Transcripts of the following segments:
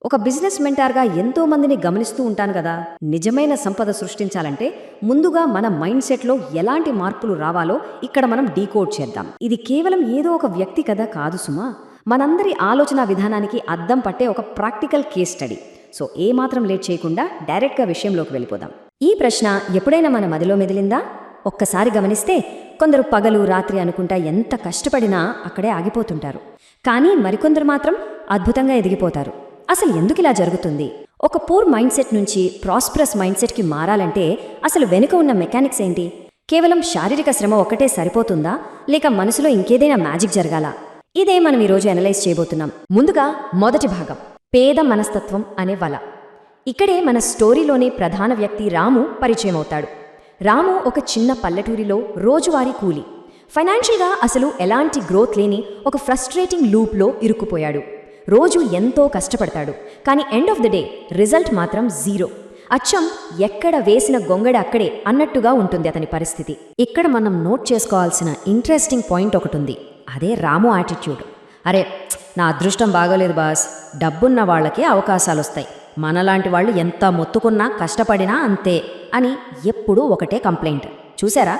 ఒక బిజినెస్ మెంటార్గా ఎంతో మందిని గమనిస్తూ ఉంటాను కదా. నిజమైన సంపద సృష్టించాలంటే ముందుగా మన మైండ్ సెట్లో ఎలాంటి మార్పులు రావాలో ఇక్కడ మనం డీకోడ్ చేద్దాం. ఇది కేవలం ఏదో ఒక వ్యక్తి కథ కాదు సుమా, మనందరి ఆలోచన విధానానికి అద్దం పట్టే ఒక ప్రాక్టికల్ కేస్ స్టడీ. సో ఏమాత్రం లేట్ చేయకుండా డైరెక్ట్గా విషయంలోకి వెళ్ళిపోదాం. ఈ ప్రశ్న ఎప్పుడైనా మన మదిలో మెదిలిందా? ఒక్కసారి గమనిస్తే కొందరు పగలు రాత్రి అనుకుంటా ఎంత కష్టపడినా అక్కడే ఆగిపోతుంటారు. కానీ మరికొందరు మాత్రం అద్భుతంగా ఎదిగిపోతారు. అసలు ఎందుకు ఇలా జరుగుతుంది? ఒక పూర్ మైండ్ సెట్ నుంచి ప్రాస్పరస్ మైండ్ సెట్కి మారాలంటే అసలు వెనుక ఉన్న మెకానిక్స్ ఏంటి? కేవలం శారీరక శ్రమ ఒక్కటే సరిపోతుందా, లేక మనసులో ఇంకేదైనా మ్యాజిక్ జరగాలా? ఇదే మనం ఈరోజు అనలైజ్ చేయబోతున్నాం. ముందుగా మొదటి భాగం, పేద మనస్తత్వం అనే వల. ఇక్కడే మన స్టోరీలోని ప్రధాన వ్యక్తి రాము పరిచయం అవుతాడు. రాము ఒక చిన్న పల్లెటూరిలో రోజువారీ కూలి. ఫైనాన్షియల్గా అసలు ఎలాంటి గ్రోత్ లేని ఒక ఫ్రస్ట్రేటింగ్ లూప్లో ఇరుక్కుపోయాడు. రోజు ఎంతో కష్టపడతాడు, కానీ end of the day result మాత్రం జీరో. అచ్చం ఎక్కడ వేసిన గొంగడ అక్కడే అన్నట్టుగా ఉంటుంది అతని పరిస్థితి. ఇక్కడ మనం నోట్ చేసుకోవాల్సిన ఇంట్రెస్టింగ్ పాయింట్ ఒకటి ఉంది. అదే రాము యాటిట్యూడ్. అరే, నా అదృష్టం బాగోలేదు బాస్, డబ్బున్న వాళ్ళకే అవకాశాలొస్తాయి, మనలాంటి వాళ్ళు ఎంత మొత్తుకున్నా కష్టపడినా అంతే అని ఎప్పుడూ ఒకటే కంప్లైంట్. చూసారా,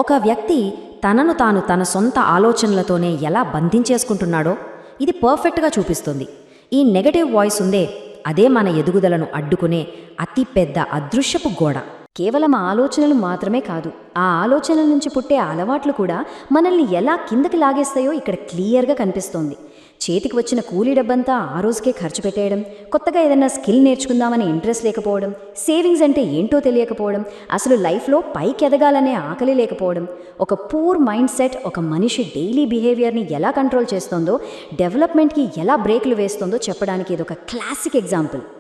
ఒక వ్యక్తి తనను తాను తన సొంత ఆలోచనలతోనే ఎలా బంధించేసుకుంటున్నాడో ఇది పర్ఫెక్ట్గా చూపిస్తుంది. ఈ నెగటివ్ వాయిస్ ఉందే, అదే మన ఎదుగుదలను అడ్డుకునే అతి పెద్ద అదృశ్యపు గోడ. కేవలం ఆలోచనలు మాత్రమే కాదు, ఆ ఆలోచనల నుంచి పుట్టే అలవాట్లు కూడా మనల్ని ఎలా కిందకి లాగేస్తాయో ఇక్కడ క్లియర్గా కనిపిస్తోంది. చేతికి వచ్చిన కూలీ డబ్బంతా ఆ రోజుకే ఖర్చు పెట్టేయడం, కొత్తగా ఏదైనా స్కిల్ నేర్చుకుందామనే ఇంట్రెస్ట్ లేకపోవడం, సేవింగ్స్ అంటే ఏంటో తెలియకపోవడం, అసలు లైఫ్లో పైకి ఎదగాలనే ఆకలి లేకపోవడం. ఒక పూర్ మైండ్ సెట్ ఒక మనిషి డైలీ బిహేవియర్ని ఎలా కంట్రోల్ చేస్తుందో, డెవలప్మెంట్కి ఎలా బ్రేకులు వేస్తుందో చెప్పడానికి ఇదొక క్లాసిక్ ఎగ్జాంపుల్.